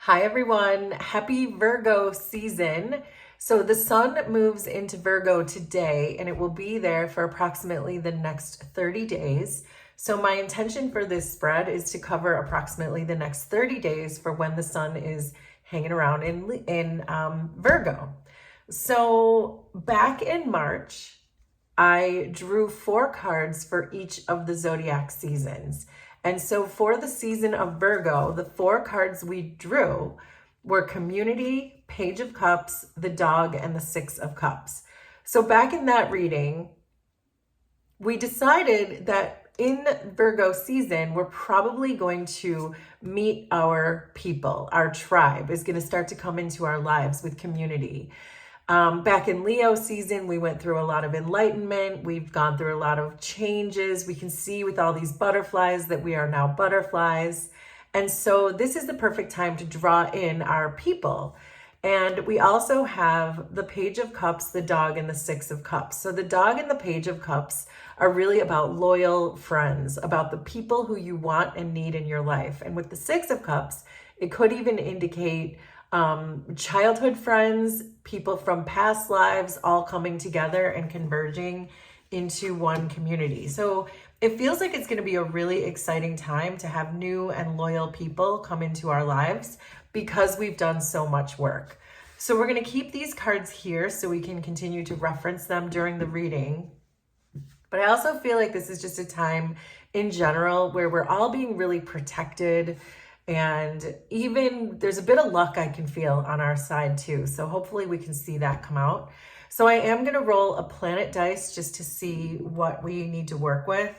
Hi everyone, happy Virgo season. So the sun moves into Virgo today and it will be there for approximately the next 30 days. So my intention for this spread is to cover approximately the next 30 days for when the sun is hanging around in Virgo. So back in March, I drew 4 cards for each of the zodiac seasons. And so for the season of Virgo, the 4 cards we drew were Community, Page of Cups, the Dog, and the 6 of Cups. So back in that reading, we decided that in Virgo season, we're probably going to meet our people. Our tribe is going to start to come into our lives with community. Back in Leo season, we went through a lot of enlightenment. We've gone through a lot of changes. We can see with all these butterflies that we are now butterflies. And so this is the perfect time to draw in our people. And we also have the Page of Cups, the Dog, and the 6 of Cups. So the Dog and the Page of Cups are really about loyal friends, about the people who you want and need in your life. And with the 6 of Cups, it could even indicate childhood friends, people from past lives, all coming together and converging into one community. So it feels like it's going to be a really exciting time to have new and loyal people come into our lives because we've done so much work. So we're going to keep these cards here so we can continue to reference them during the reading. But I also feel like this is just a time in general where we're all being really protected. And even there's a bit of luck I can feel on our side too. So hopefully we can see that come out. So I am going to roll a planet dice just to see what we need to work with.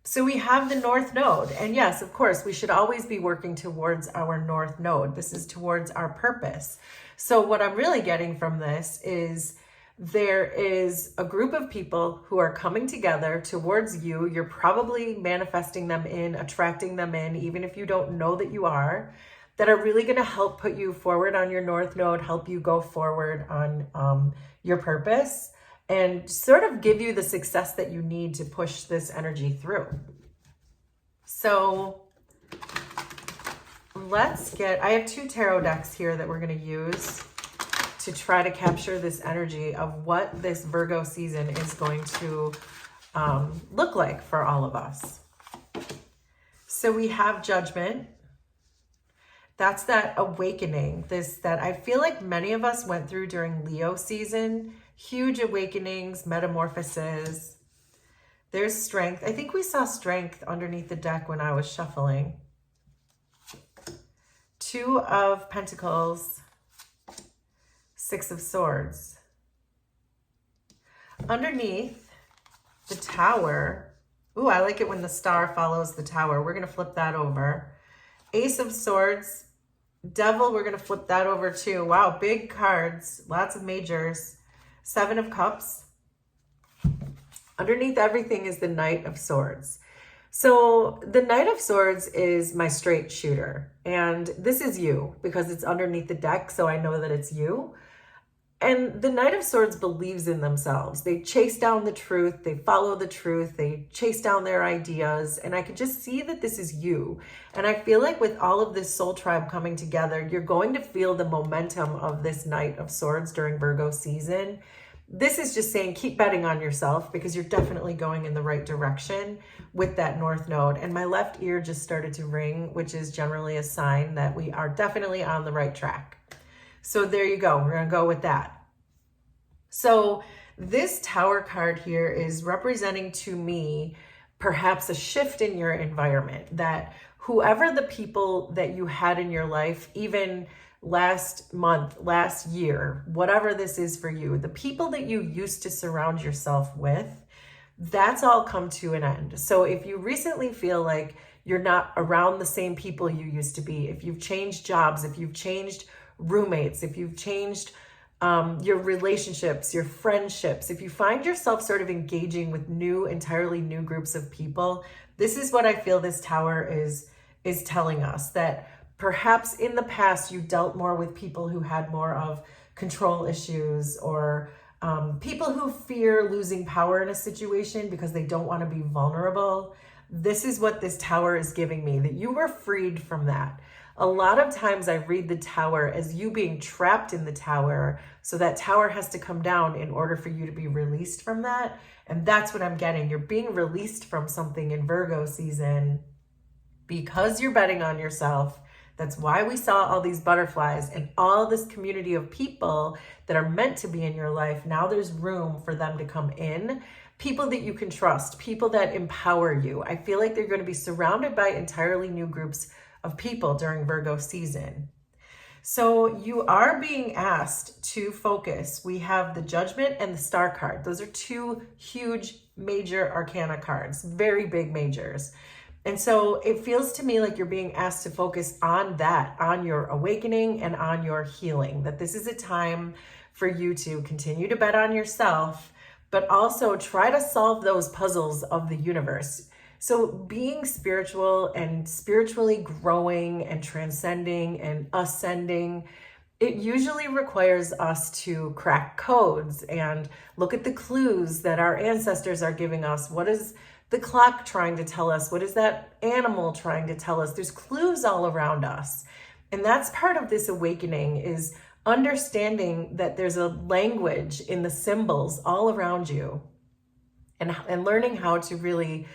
So we have the North Node. And yes, of course, we should always be working towards our North Node. This is towards our purpose. So what I'm really getting from this is there is a group of people who are coming together towards you. You're probably manifesting them in, attracting them in, even if you don't know that you are, that are really going to help put you forward on your North Node, help you go forward on your purpose, and sort of give you the success that you need to push this energy through. So I have 2 tarot decks here that we're going to use to try to capture this energy of what this Virgo season is going to look like for all of us. So we have Judgment. That's that awakening, that I feel like many of us went through during Leo season. Huge awakenings, metamorphoses. There's Strength. I think we saw Strength underneath the deck when I was shuffling. 2 of Pentacles. 6 of Swords. Underneath the Tower, ooh, I like it when the star follows the Tower. We're going to flip that over. Ace of Swords, Devil, we're going to flip that over too. Wow, big cards, lots of majors. 7 of Cups. Underneath everything is the Knight of Swords. So the Knight of Swords is my straight shooter. And this is you because it's underneath the deck, so I know that it's you. And the Knight of Swords believes in themselves. They chase down the truth. They follow the truth. They chase down their ideas. And I could just see that this is you. And I feel like with all of this soul tribe coming together, you're going to feel the momentum of this Knight of Swords during Virgo season. This is just saying keep betting on yourself because you're definitely going in the right direction with that North Node. And my left ear just started to ring, which is generally a sign that we are definitely on the right track. So there you go. We're going to go with that. So this Tower card here is representing to me perhaps a shift in your environment, that whoever the people that you had in your life, even last month, last year, whatever this is for you, the people that you used to surround yourself with, that's all come to an end. So if you recently feel like you're not around the same people you used to be, if you've changed jobs, if you've changed roommates, if you've changed your relationships, your friendships, if you find yourself sort of engaging with entirely new groups of people, this is what I feel this Tower is telling us, that perhaps in the past you dealt more with people who had more of control issues or people who fear losing power in a situation because they don't want to be vulnerable. This is what this Tower is giving me, that you were freed from that. A lot of times I read the tower as you being trapped in the tower. So that tower has to come down in order for you to be released from that. And that's what I'm getting. You're being released from something in Virgo season because you're betting on yourself. That's why we saw all these butterflies and all this community of people that are meant to be in your life. Now there's room for them to come in. People that you can trust, people that empower you. I feel like they're going to be surrounded by entirely new groups of people during Virgo season. So you are being asked to focus. We have the Judgment and the Star card. Those are two huge major arcana cards, very big majors. And so it feels to me like you're being asked to focus on that, on your awakening and on your healing, that this is a time for you to continue to bet on yourself, but also try to solve those puzzles of the universe. So being spiritual and spiritually growing and transcending and ascending, it usually requires us to crack codes and look at the clues that our ancestors are giving us. What is the clock trying to tell us? What is that animal trying to tell us? There's clues all around us. And that's part of this awakening, is understanding that there's a language in the symbols all around you, and learning how to really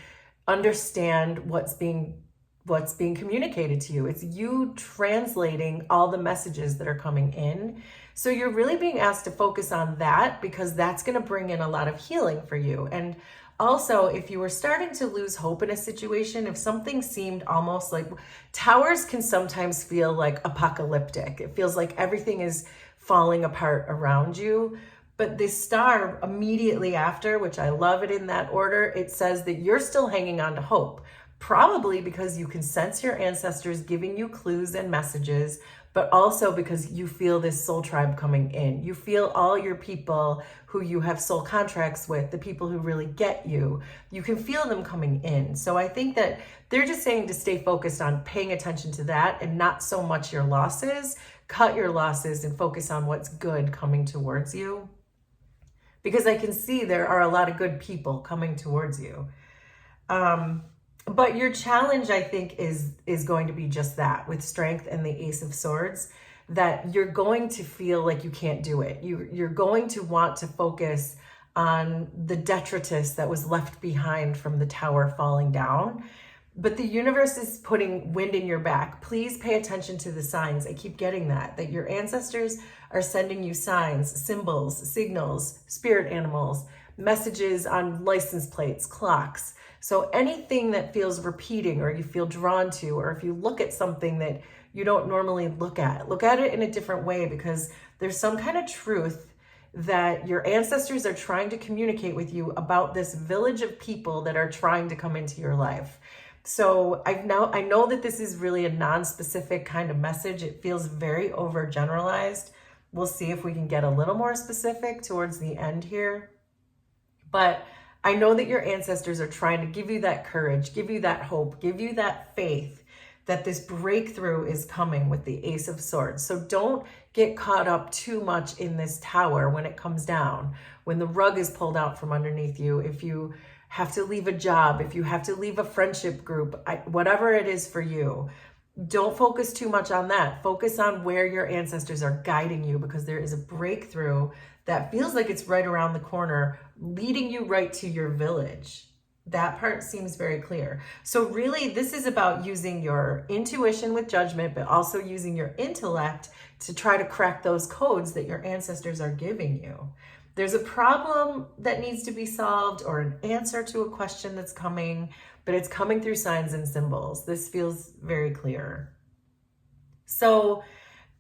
understand what's being communicated to you. It's you translating all the messages that are coming in. So you're really being asked to focus on that, because that's going to bring in a lot of healing for you. And also, if you were starting to lose hope in a situation, if something seemed almost like, towers can sometimes feel like apocalyptic. It feels like everything is falling apart around you. But this star immediately after, which I love it in that order, it says that you're still hanging on to hope, probably because you can sense your ancestors giving you clues and messages, but also because you feel this soul tribe coming in. You feel all your people who you have soul contracts with, the people who really get you. You can feel them coming in. So I think that they're just saying to stay focused on paying attention to that and not so much your losses. Cut your losses and focus on what's good coming towards you. Because I can see there are a lot of good people coming towards you. But your challenge, I think, is going to be just that, with Strength and the Ace of Swords, that you're going to feel like you can't do it. You're going to want to focus on the detritus that was left behind from the tower falling down. But the universe is putting wind in your back. Please pay attention to the signs. I keep getting that your ancestors are sending you signs, symbols, signals, spirit animals, messages on license plates, clocks. So anything that feels repeating or you feel drawn to, or if you look at something that you don't normally look at it in a different way, because there's some kind of truth that your ancestors are trying to communicate with you about this village of people that are trying to come into your life. So I know that this is really a non-specific kind of message. It feels very overgeneralized. We'll see if we can get a little more specific towards the end here. But I know that your ancestors are trying to give you that courage, give you that hope, give you that faith that this breakthrough is coming with the Ace of Swords. So don't get caught up too much in this tower when it comes down, when the rug is pulled out from underneath you, if you have to leave a job, if you have to leave a friendship group, whatever it is for you. Don't focus too much on that. Focus on where your ancestors are guiding you, because there is a breakthrough that feels like it's right around the corner, leading you right to your village. That part seems very clear. So really, this is about using your intuition with Judgment, but also using your intellect to try to crack those codes that your ancestors are giving you. There's a problem that needs to be solved, or an answer to a question that's coming, but it's coming through signs and symbols. This feels very clear. So,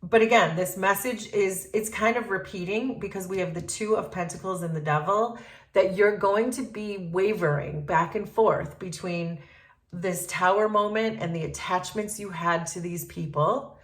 but again, this message it's kind of repeating, because we have the Two of Pentacles and the Devil, that you're going to be wavering back and forth between this tower moment and the attachments you had to these people,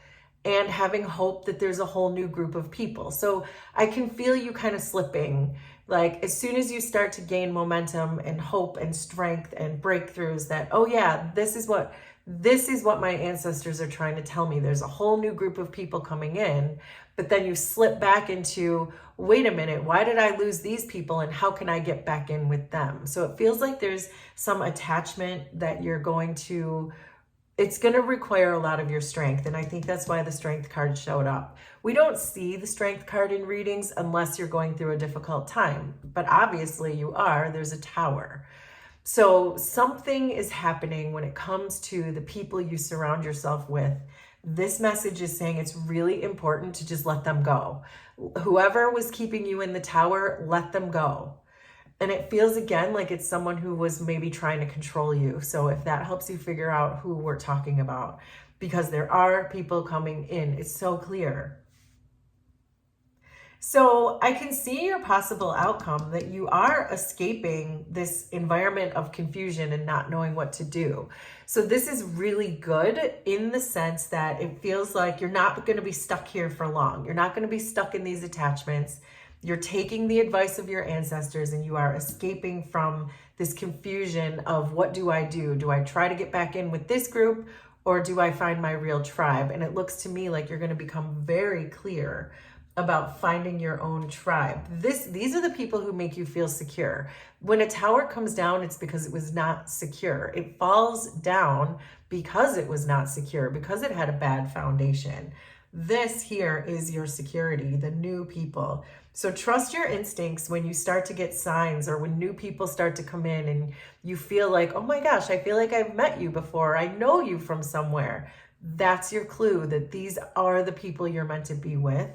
and having hope that there's a whole new group of people. So I can feel you kind of slipping. Like as soon as you start to gain momentum and hope and strength and breakthroughs, that, oh yeah, this is what my ancestors are trying to tell me. There's a whole new group of people coming in. But then you slip back into, wait a minute, why did I lose these people and how can I get back in with them? So it feels like there's some attachment that you're going to it's going to require a lot of your strength. And I think that's why the strength card showed up. We don't see the strength card in readings unless you're going through a difficult time. But obviously you are. There's a tower. So something is happening when it comes to the people you surround yourself with. This message is saying it's really important to just let them go. Whoever was keeping you in the tower, let them go. And it feels again like it's someone who was maybe trying to control you. So if that helps you figure out who we're talking about, because there are people coming in, it's so clear. So I can see your possible outcome that you are escaping this environment of confusion and not knowing what to do. So this is really good in the sense that it feels like you're not going to be stuck here for long. You're not going to be stuck in these attachments. You're taking the advice of your ancestors and you are escaping from this confusion of what do I do? Do I try to get back in with this group or do I find my real tribe? And it looks to me like you're going to become very clear about finding your own tribe. These are the people who make you feel secure. When a tower comes down, it's because it was not secure. It falls down because it was not secure, because it had a bad foundation. This here is your security, the new people. So trust your instincts when you start to get signs or when new people start to come in and you feel like, oh my gosh, I feel like I've met you before. I know you from somewhere. That's your clue that these are the people you're meant to be with.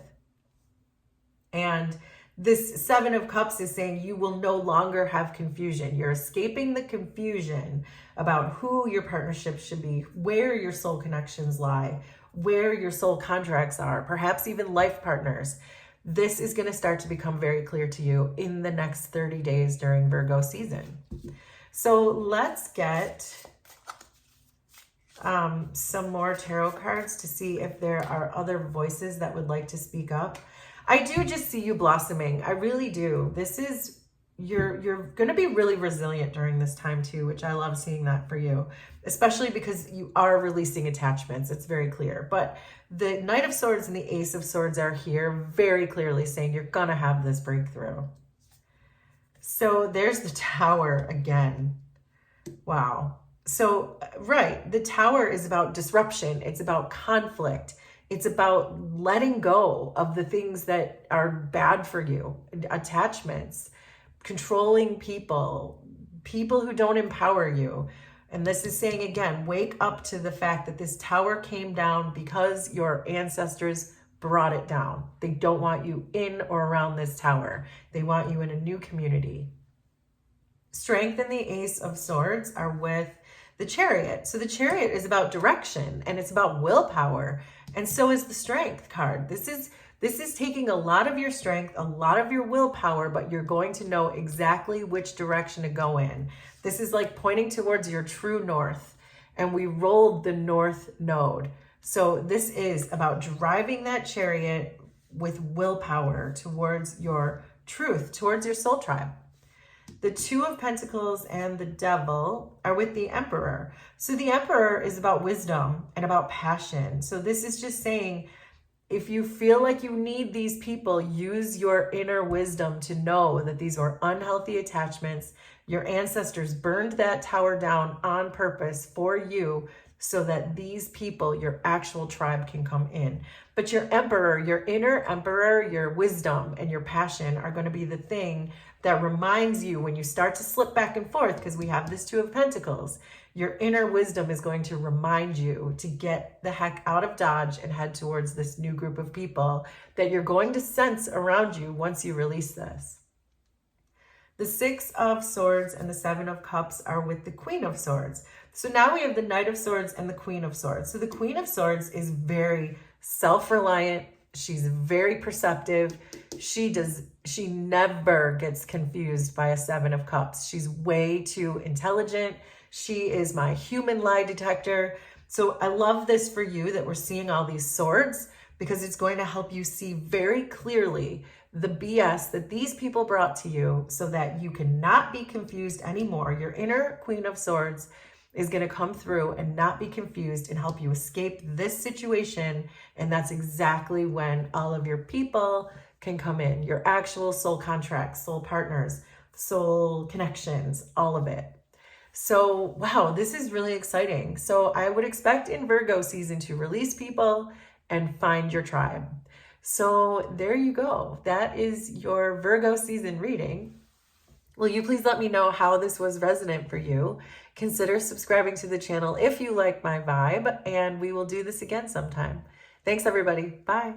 And this Seven of Cups is saying you will no longer have confusion. You're escaping the confusion about who your partnership should be, where your soul connections lie, where your soul contracts are, perhaps even life partners. This is going to start to become very clear to you in the next 30 days during Virgo season. So let's get some more tarot cards to see if there are other voices that would like to speak up. I do just see you blossoming. I really do. This is, you're going to be really resilient during this time too, which I love seeing that for you, especially because you are releasing attachments. It's very clear. But the Knight of Swords and the Ace of Swords are here very clearly saying you're going to have this breakthrough. So there's the Tower again. Wow. So, right, the Tower is about disruption. It's about conflict. It's about letting go of the things that are bad for you, attachments, controlling people, people who don't empower you. And this is saying, again, wake up to the fact that this tower came down because your ancestors brought it down. They don't want you in or around this tower. They want you in a new community. Strength and the Ace of Swords are with the Chariot. So the Chariot is about direction and it's about willpower. And so is the Strength card. This is taking a lot of your strength, a lot of your willpower, but you're going to know exactly which direction to go in. This is like pointing towards your true north. And we rolled the north node. So this is about driving that chariot with willpower towards your truth, towards your soul tribe. The Two of Pentacles and the Devil are with the Emperor. So the Emperor is about wisdom and about passion. So this is just saying, if you feel like you need these people, use your inner wisdom to know that these are unhealthy attachments. Your ancestors burned that tower down on purpose for you so that these people, your actual tribe, can come in. But your Emperor, your inner Emperor, your wisdom and your passion are going to be the thing that reminds you when you start to slip back and forth, because we have this Two of Pentacles. Your inner wisdom is going to remind you to get the heck out of Dodge and head towards this new group of people that you're going to sense around you once you release this. The Six of Swords and the Seven of Cups are with the Queen of Swords. So now we have the Knight of Swords and the Queen of Swords. So the Queen of Swords is very self-reliant. She's very perceptive. She never gets confused by a Seven of Cups. She's way too intelligent. She is my human lie detector. So I love this for you that we're seeing all these swords, because it's going to help you see very clearly the BS that these people brought to you so that you cannot be confused anymore. Your inner Queen of Swords is going to come through and not be confused and help you escape this situation. And that's exactly when all of your people can come in, your actual soul contracts, soul partners, soul connections, all of it. So, wow, this is really exciting. So, I would expect in Virgo season to release people and find your tribe. So, there you go. That is your Virgo season reading. Will you please let me know how this was resonant for you? Consider subscribing to the channel if you like my vibe, and we will do this again sometime. Thanks, everybody. Bye.